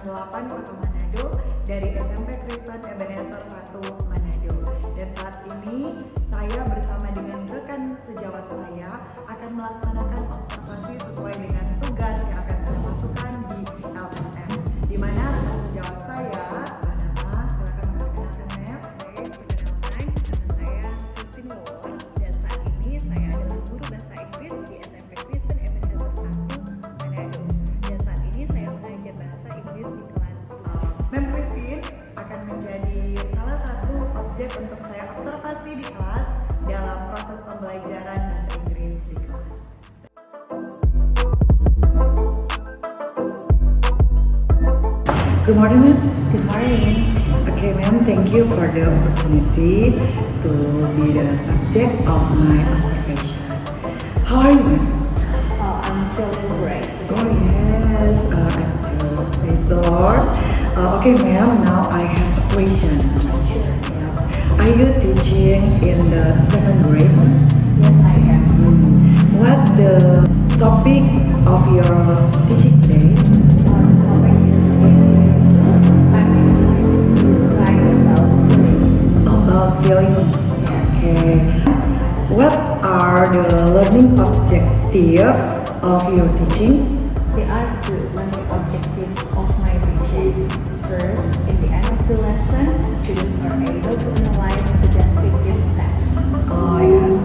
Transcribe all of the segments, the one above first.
8 Kota Manado dari SMP Kristen Ebenezer 1 Manado. Dan saat ini saya bersama dengan rekan sejawat saya akan melaksanakan observasi sesuai dengan tugas yang akan saya masukkan di LMS. Di mana rekan sejawat saya adalah, silakan memperkenalkan Mem. Baik, perkenalkan, nama saya Christine Won dan saat ini saya adalah guru bahasa Inggris di SMP Kristen Ebenezer 1 Manado. Dan saat ini saya mengajar bahasa Inggris di kelas 2. Mem Christine akan menjadi salah satu objek untuk saya observasi di kelas dalam proses pembelajaran bahasa Inggris di kelas. Good morning, ma'am. Good morning. Okay, ma'am, thank you for the opportunity to be the subject of my observation. How are you, ma'am? I'm feeling great. Oh yes, I'm too. Praise the Lord. Okay, ma'am, now I have a question. Sure. Yeah. Are you teaching in the 7th grade, ma'am? Yes, I am. What the topic of your teaching today? Topic is I'm excited to describe about feelings. About feelings. Okay. What are the learning objectives of your teaching? There are two learning objectives of my teaching. First, in the end of the lesson, students are able to analyze the descriptive text. Oh yes.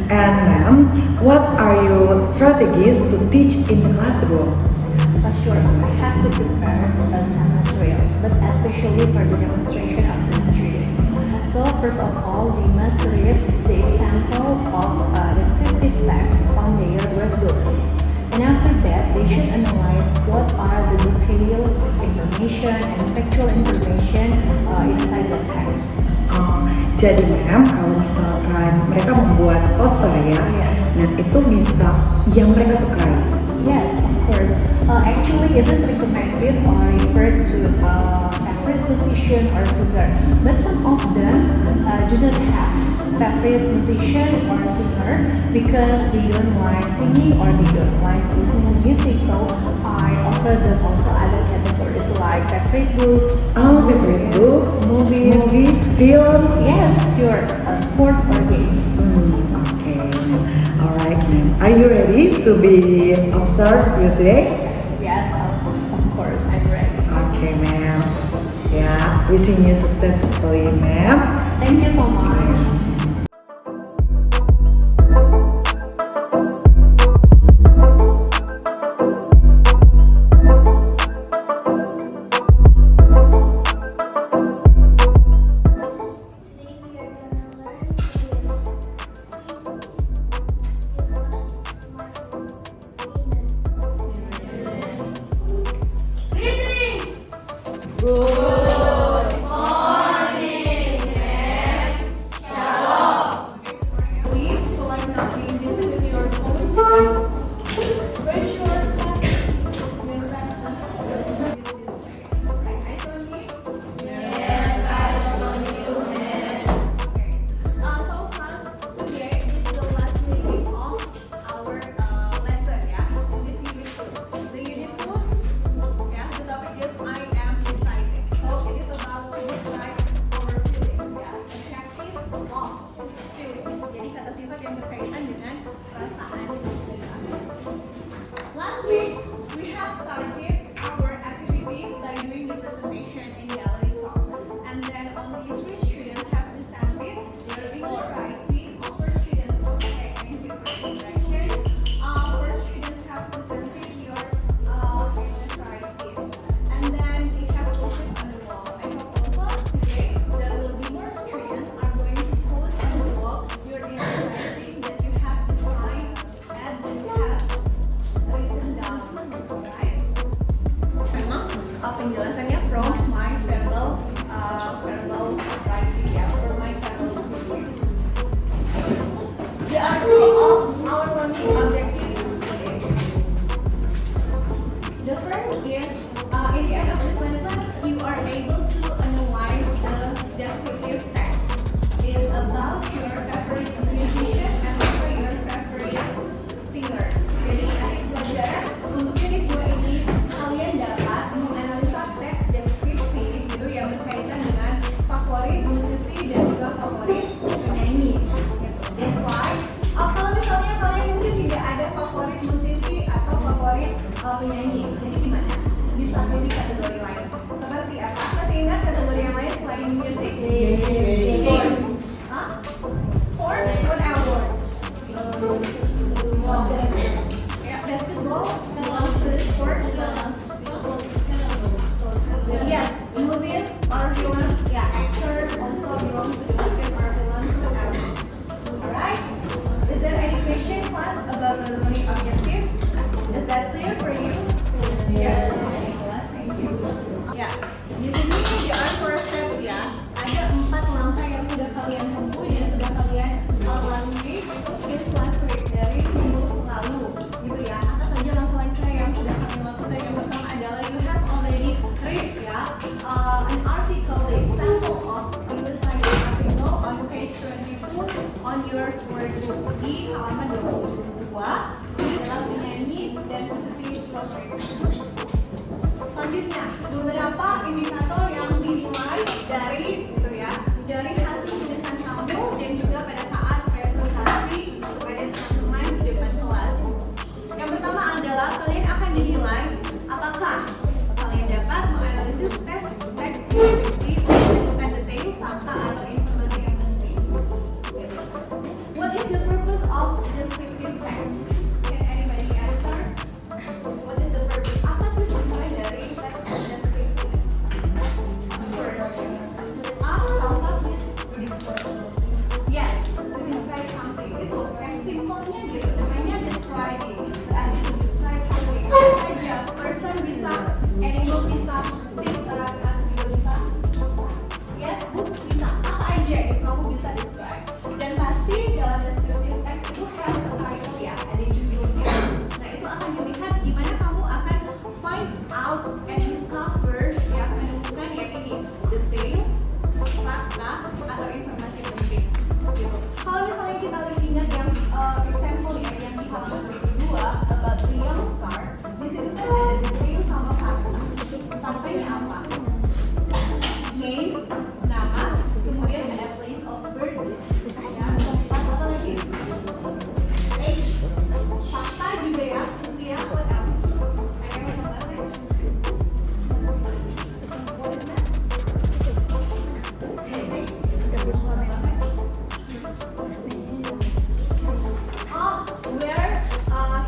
And ma'am, what are your strategies to teach in the classroom? Sure, I have to prepare some materials, but especially for the demonstration of the students. So first of all, they must read the example of descriptive text on their workbook. And after that, they should analyze what are the detailed information and factual information inside the text. Jadi ma'am, kalau misalkan mereka membuat poster ya, Yes. nah itu bisa yang mereka sukai. Yes, of course. Actually, it is recommended or referred to favorite musician or singer, but some of them do not have favorite musician or singer because they don't like singing or they don't like listening to music. So I offer them also other categories like favorite books, Favorite book, movies. film. Yes, sure. Sports or games. Okay, ma'am. Alright, ma'am. Are you ready to be observed you today? Yes, of course, I'm ready. Okay, ma'am. Yeah, wishing you successfully, ma'am. Thank you so much. Jadi kata sifat yang berkaitan dengan perasaan kita. Last week we have started our activity by doing the presentation in gallery talk, and then only 3 students have presented their English writing. Our students okay, thank you for the introduction. Our students have presented your English writing, and then we have posted on the wall. I hope also today there will be more students are going to post on the wall your English writing that you have designed and that you have written down, right? Memang penjelasannya from my verbal writing ya, from my verbal speaking. There are two of our learning objectives today. The first is in the end of this lesson you are able to analyze the descriptive text. It's about your favorite musician and also your favorite singer. Jadi akhir pelajaran untuk unit 2 ini kalian dapat menganalisa teks penyanyi. Jadi gimana? Bisa pilih kategori lain. Seperti apa? Masih ingat kategori yang lain selain music? Games. Hah? Sport? What else? Ya, basketball belongs to the sport. Yes, movies or films. Yeah, actors also belong to the movies or films. What else? Alright. Is there any question, class, about the learning objectives? Is that clear for you? Yes. Thank you. Ya, di sini di R4 steps ya, ada 4 langkah yang sudah kalian tempuh dan sudah kalian lalui since last week dari minggu lalu, gitu ya. Apa saja langkah-langkah yang sudah kalian lakukan? Yang pertama adalah you have already read ya an article, the example of English language article on page 22 on your workbook di halaman 22. Ini adalah penyanyi dan musisi portrait. Selanjutnya, beberapa indikator yang dinilai dari gitu ya, dari hasil tulisan kamu dan juga pada saat presentasi kepada teman-teman di depan kelas. Yang pertama adalah kalian akan dinilai apakah kalian dapat menganalisis teks deskripsi menemukan detail, fakta atau informasi yang penting. What is the purpose of descriptive text? Can anybody answer? What is the purpose? Apa sih tujuan dari teks deskripsi? Yes, to describe something. Itu yang simpelnya gitu, namanya describing. Berarti to describe something. Apa saja, person bisa, animal bisa, things around us juga bisa. Yes, books bisa. Apa aja yang kamu bisa describe. Dan pasti dalam descriptive text itu has a title ya, ada judulnya. Nah itu akan dilihat gimana kamu akan find out and discover ya, menemukan ya ini detail, fakta atau informasi penting. Gitu. Kalau misalnya kita ingat yang example ya yang di halaman kedua about the young star, di situ kan ada detail sama fakta. Faktanya apa? Name, nama, kemudian ada place of birth, ya, tempat apa lagi? Age, fakta juga ya, usia, what else? Ada yang mau tambahkan? What is that? Oh, where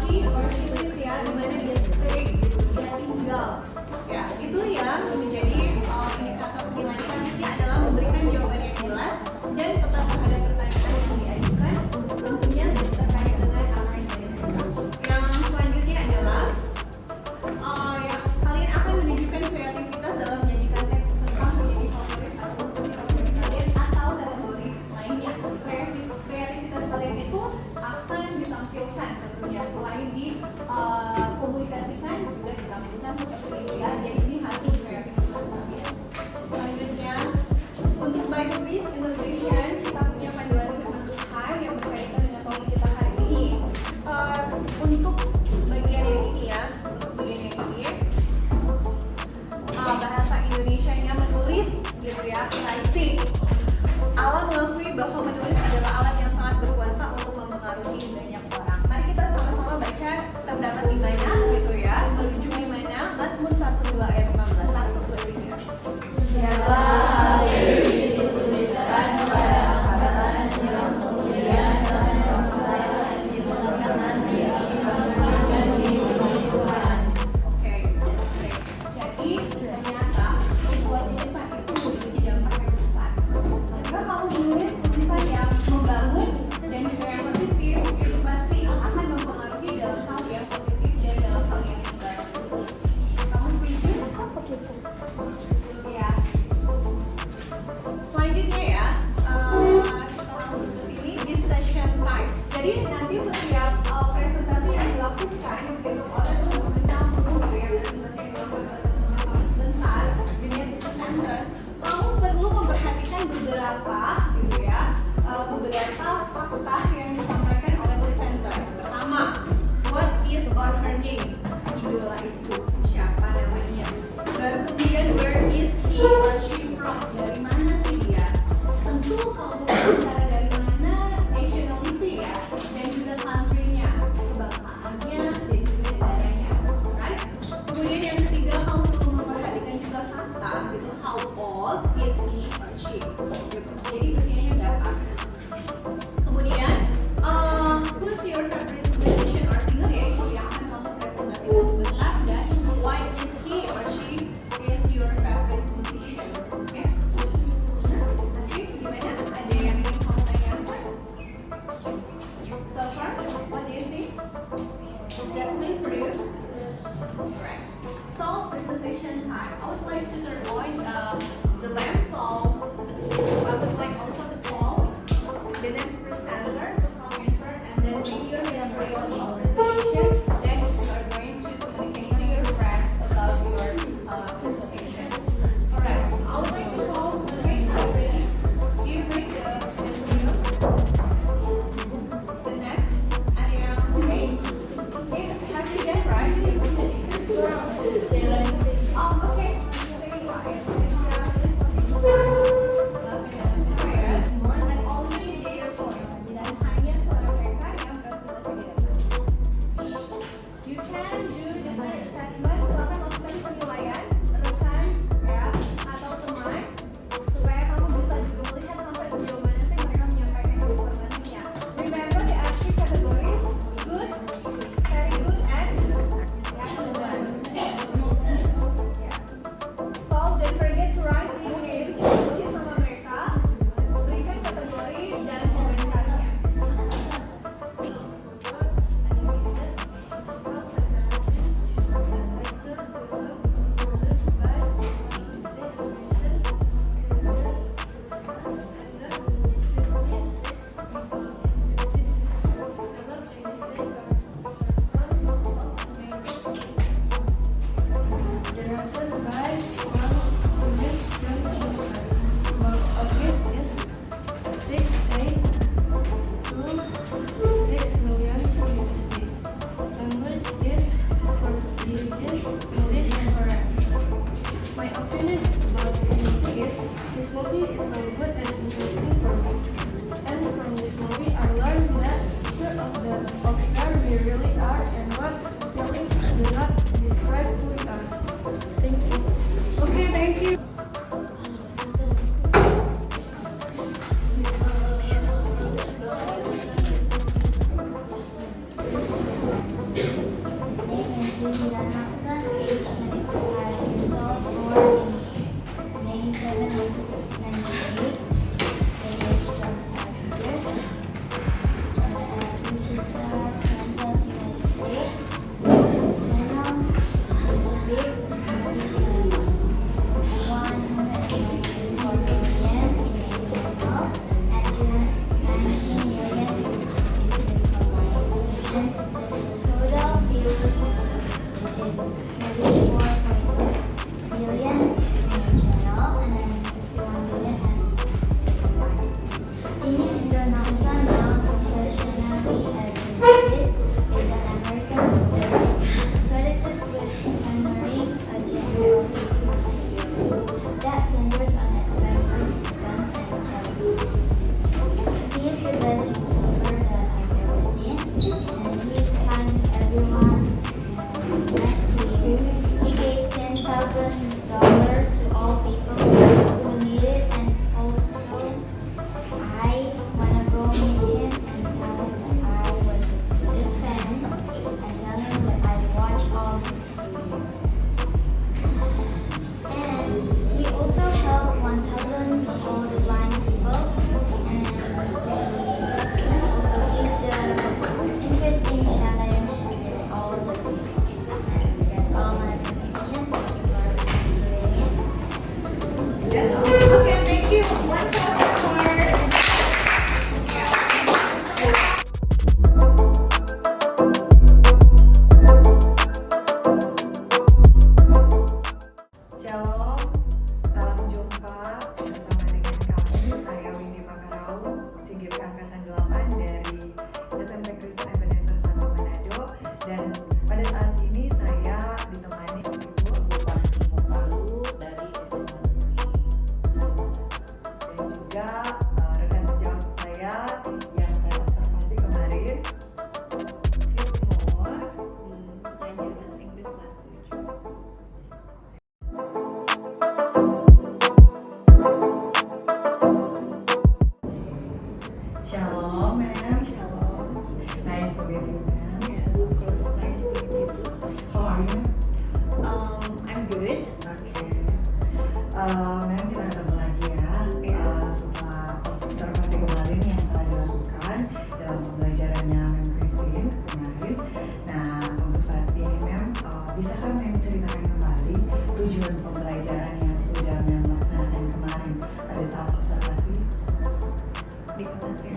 he or she lives ya, di mana dia stay, dia tinggal. Ya, itu yang menjadi indikator penilaian selanjutnya adalah memberikan jawaban yang jelas dan tepat terhadap pertanyaan yang diajukan, tentunya terkait dengan apa yang kalian suka. Yang selanjutnya adalah ya, kalian akan menunjukkan kreativitas dalam menyajikan teks tentang penyanyi favorit atau musisi favorit kalian atau kategori lainnya. Kreativitas kalian itu akan ditampilkan tentunya selain dikomunikasikan juga ditampilkan seperti itu ya. Jadi ini hasil kreativitas kalian. Selanjutnya untuk by the list integration kita punya panduan kementuhan yang berkaitan dengan topik kita hari ini. Untuk bagian yang ini ya, untuk bagian yang ini bahasa Indonesianya menulis gitu ya, writing. Allah mengakui bahwa menulis adalah alat yang sangat berkuasa untuk mempengaruhi banyak orang. Mari kita sama-sama baca terdapat di mana gitu ya, merujuk di mana Mazmur 1:2 ayat 19. 1, 2, 3. Siapa diri dituliskan pada angkatan yang kemudian dan percaya diberikan dia menunjukkan Tuhan. Oke, baik. Jadi ternyata membuat tulisan itu memiliki dampak yang besar. Jika kamu menulis tulisan yang membangun dan juga yang positif, itu pasti akan mempengaruhi dalam hal yang positif dan dalam hal yang baik. Kamu setuju? Ya. Selanjutnya ya, kita langsung ke sini discussion time. Jadi nanti setiap presentasi yang dilakukan gitu oleh teman-teman kamu, gitu ya, presentasi yang dilakukan oleh teman-teman kamu sebentar di next presenters, kamu perlu memperhatikan beberapa gitu ya, beberapa fakta yang disampaikan oleh presenter. Pertama, what is or her name? Idola itu siapa namanya? Baru kemudian where is he or she from? Dari mana sih dia? Tentu kalau bicara dari mana, nationality ya, dan juga country-nya, kebangsaannya, dan juga negaranya, right? I would like to turn on the lamp, so I would like also to call the next presenter to come in first, and then when you're ready for your presentation, then you are going to communicate to your friends about your presentation. Alright, I would like to call Rita. Ready? Do you bring the next? And have you done right? Okay. Dan only their voice. Dan hanya suara mereka yang presentasi di depan. You can do the first assessment. Silakan lakukan penilaian rekan ya atau teman supaya kamu bisa juga melihat sampai sejauh mana sih mereka menyampaikan informasinya. Remember the three categories: good, very good, and excellent. So don't forget to write the names. Tulis nama mereka, berikan kategori dan komentarnya. My opinion about this movie is this movie is so good and it's interesting for me. And from this movie I learned that of where we really are and what feelings do not describe who we are. Thank you. Okay, thank you. Mem, kita ketemu lagi ya setelah observasi kemarin yang telah dilakukan dalam pembelajarannya Mem Christine kemarin. Nah, untuk saat ini Mem, bisakah Mem ceritakan kembali tujuan pembelajaran yang sudah melaksanakan kemarin pada saat observasi? Di kelas ya.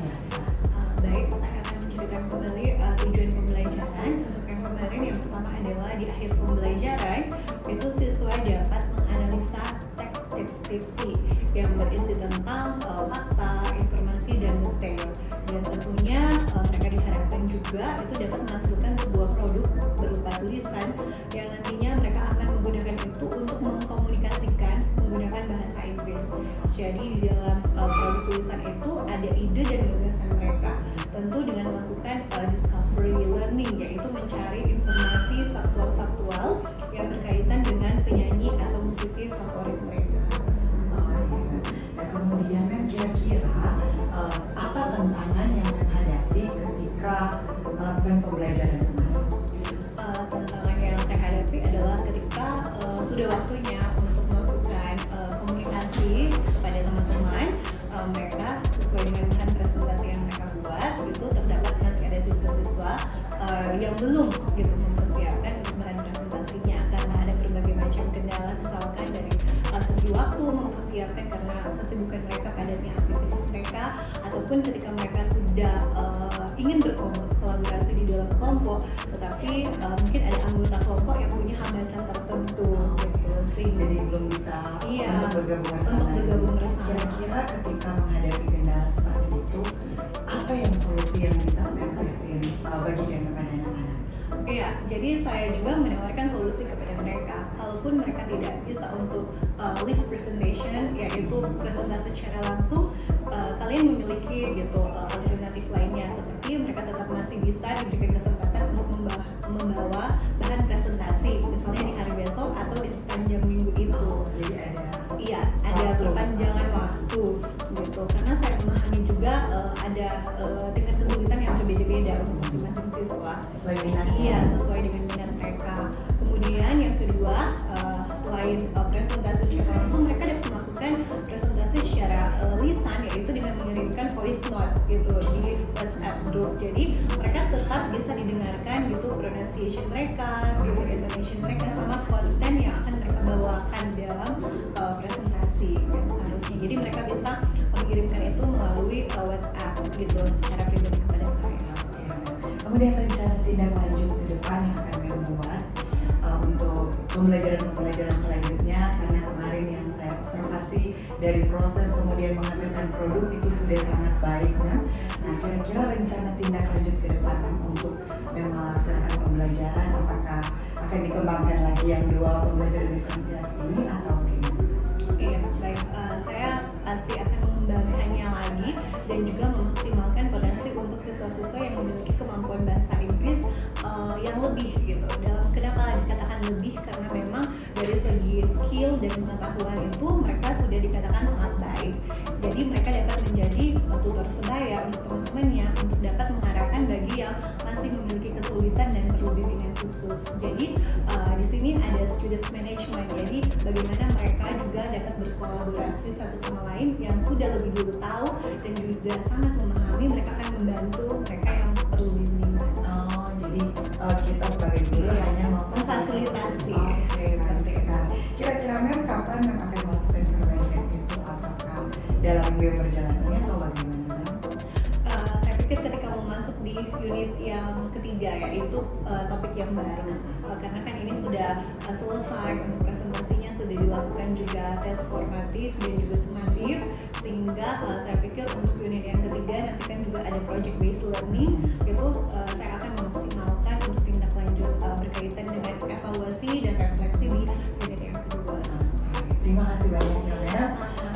Baik, saya akan menceritakan kembali tujuan pembelajaran. Untuk yang kemarin, yang pertama adalah di akhir pembelajaran itu siswa dapat menganalisa teks deskripsi yang berisi tentang fakta, informasi, dan detail. Dan tentunya mereka diharapkan juga itu dapat menghasilkan sebuah produk berupa tulisan yang nantinya mereka akan menggunakan itu untuk mengkomunikasikan menggunakan bahasa Inggris. Jadi di dalam produk tulisan itu ada ide dan gagasan mereka, tentu dengan melakukan discovery learning, yaitu mencari informasi faktual-faktual yang berkaitan dengan penyanyi atau musisi favorit mereka. Oh, iya. Nah, kemudian Mem, kira-kira apa tantangan yang menghadapi ketika melakukan pembelajaran kemarin? Tantangan yang saya hadapi adalah ketika sudah waktunya untuk melakukan komunikasi kepada teman-teman mereka sesuai dengan bahan presentasi yang mereka buat. Itu terdapat masih ada siswa-siswa yang belum gitu mempersiapkan untuk bahan presentasinya karena ada berbagai macam kendala, misalkan dari segi waktu mempersiapkan karena kesibukan mereka, padatnya aktivitas mereka, ataupun ketika mereka sudah ingin berkolaborasi di dalam kelompok, tetapi mungkin ada anggota kelompok yang punya hambatan tertentu gitu, sehingga Jadi belum bisa untuk bergabung bersama. untuk bergabung bersama. Kira-kira ketika menghadapi kendala seperti itu, apa yang solusi yang bisa Mem Christine bagikan kepada anak-anak? Iya, jadi saya juga menawarkan solusi kepada mereka. Kalaupun mereka tidak bisa untuk live presentation, yaitu presentasi secara langsung, kalian memiliki gitu alternatif lainnya, seperti mereka tetap masih bisa diberikan kesempatan untuk membawa bahan presentasi, misalnya di hari besok atau di sepanjang minggu itu. Jadi ada Ada waktu. perpanjangan waktu gitu, karena saya memahami juga ada tingkat kesulitan yang berbeda-beda untuk masing-masing siswa. Sesuai minat. Iya, sesuai dengan minat mereka. Kemudian yang kedua, selain presentasi secara langsung, mereka dapat melakukan presentasi secara lisan, yaitu dengan mengirimkan voice note gitu di WhatsApp group. Jadi mereka tetap bisa didengarkan gitu pronunciation mereka, gitu intonation mereka, sama konten yang akan mereka bawakan dalam presentasi yang seharusnya. Jadi mereka bisa mengirimkan itu melalui WhatsApp gitu secara pribadi kepada saya. Ya. Kemudian rencana tindak lanjut ke depan yang akan Mem buat untuk pembelajaran selanjutnya, karena kemarin yang saya observasi dari proses kemudian menghasilkan produk itu sudah sangat baik, Mem. Nah, kira-kira rencana tindak lanjut ke depan Mem untuk melaksanakan pembelajaran, apakah akan dikembangkan lagi yang dua pembelajaran diferensiasi ini atau bagaimana? Iya, baik. Saya pasti akan mengembangkannya lagi dan juga memaksimalkan potensi untuk siswa-siswa yang memiliki kemampuan bahasa Inggris yang lebih gitu. Kenapa dikatakan lebih? Karena memang dari segi skill dan pengetahuan itu mereka sudah dikatakan sangat baik. Jadi mereka dapat menjadi tutor sebaya untuk teman-temannya untuk dapat mengarahkan bagi yang masih memiliki kesulitan dan perlu bimbingan khusus. Jadi di sini ada students management. Jadi bagaimana mereka juga dapat berkolaborasi satu sama lain yang sudah lebih dulu tahu dan juga sangat memahami. Mereka akan membantu mereka yang perlu bimbingan. Oh, jadi kita sebagai guru hanya Memfasilitasi. Oke, baik sekali. Kira-kira Mem kapan Mem akan melakukan perbaikan itu? Apakah dalam minggu yang berjalan ini atau bagaimana? Saya pikir ketika mau masuk di unit yang ketiga, yaitu topik yang baru, karena kan ini sudah selesai untuk presentasinya, sudah dilakukan juga tes formatif dan juga sumatif, sehingga saya pikir untuk unit yang ketiga nanti kan juga ada project based learning, itu saya akan memaksimalkan untuk tindak lanjut berkaitan dengan evaluasi dan refleksi di unit yang kedua. Terima kasih banyak ya Mem.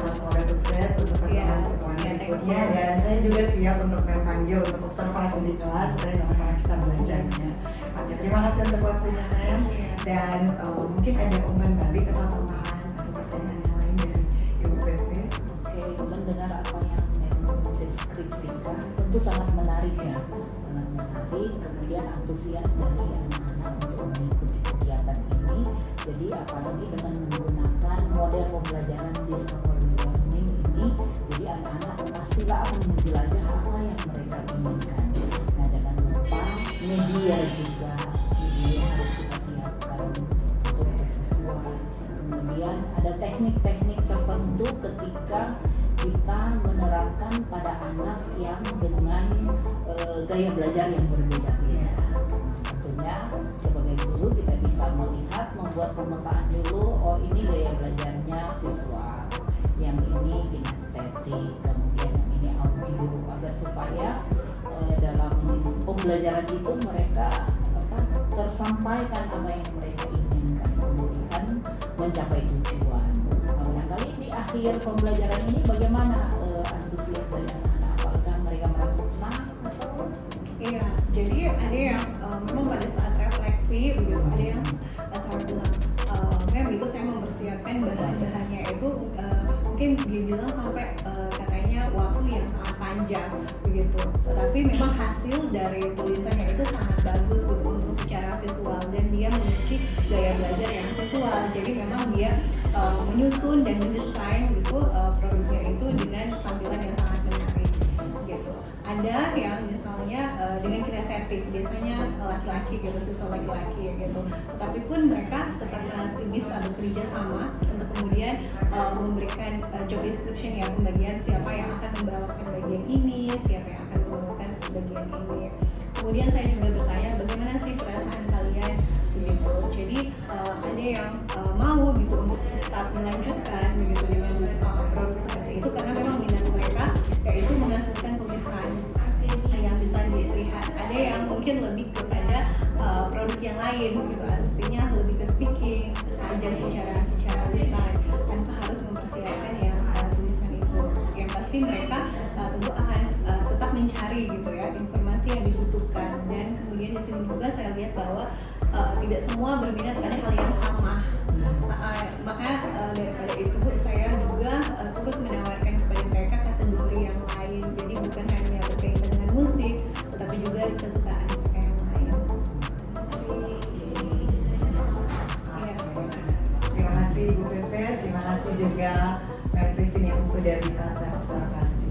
Semoga sukses untuk pertemuan-pertemuan berikutnya, dan saya juga siap untuk Mem panggil untuk observasi di kelas supaya sama-sama kita belajarnya. Oke, terima kasih untuk waktunya Mem, dan mungkin ada umpan balik atau tambahan atau pertanyaan yang lain dari Ibu PP. Oke, mendengar apa yang mendeskripsikan tentu sangat menarik ya, sangat menarik. Kemudian antusias dari anak-anak untuk mengikuti kegiatan ini. Jadi apalagi dengan menggunakan model pembelajaran discovery learning ini, jadi anak-anak pastilah akan menjelajah apa yang mereka inginkan. Nah, jangan lupa media juga, media harus kita siapkan untuk siswa. teknik-teknik tertentu ketika kita menerapkan pada anak yang dengan gaya belajar yang berbeda-beda. Tentunya sebagai guru kita bisa melihat, membuat pemetaan dulu, oh ini gaya belajarnya visual, yang ini kinestetik, kemudian yang ini audio, agar supaya dalam pembelajaran itu mereka tersampaikan apa yang mereka inginkan, kemudian mencapai tujuan. Nah, barangkali di akhir pembelajaran ini bagaimana antusias dari anak-anak? Apakah mereka merasa senang atau? Iya, jadi ada yang memang pada saat refleksi begitu, ada yang saya bilang, mem itu saya mempersiapkan bahan-bahannya itu mungkin dia bilang sampai katanya waktu yang sangat panjang begitu. Tetapi memang hasil dari tulisannya itu sangat bagus gitu untuk secara visual, dan dia memiliki gaya belajar yang visual. Jadi memang dia menyusun dan mendesain gitu produknya itu dengan tampilan yang sangat menarik gitu. Ada yang misalnya dengan kinestetik, biasanya laki-laki gitu, siswa laki-laki gitu. Tapi pun mereka tetap masih bisa bekerja sama untuk kemudian memberikan job description ya, pembagian siapa yang akan membawakan bagian ini, siapa yang akan membawakan bagian ini. Kemudian saya juga bertanya bagaimana sih perasaan kalian begitu. Jadi ada yang mau gitu untuk tetap melanjutkan begitu dengan produk seperti itu karena memang minat mereka yaitu menghasilkan tulisan yang bisa dilihat. Ada yang mungkin lebih kepada produk yang lain gitu, artinya lebih ke speaking saja secara lisan tanpa harus mempersiapkan yang tulisan itu. Yang pasti mereka tentu akan tetap mencari gitu ya informasi yang dibutuhkan, dan kemudian di sini juga saya lihat bahwa tidak semua berminat pada hal yang sama. Maka daripada itu saya juga turut menawarkan kepada mereka kategori yang lain. Jadi bukan hanya berkaitan dengan musik, tetapi juga kesukaan mereka yang lain. Terima kasih Bu Pepe, terima kasih juga Mbak Christine yang sudah bisa saya observasi.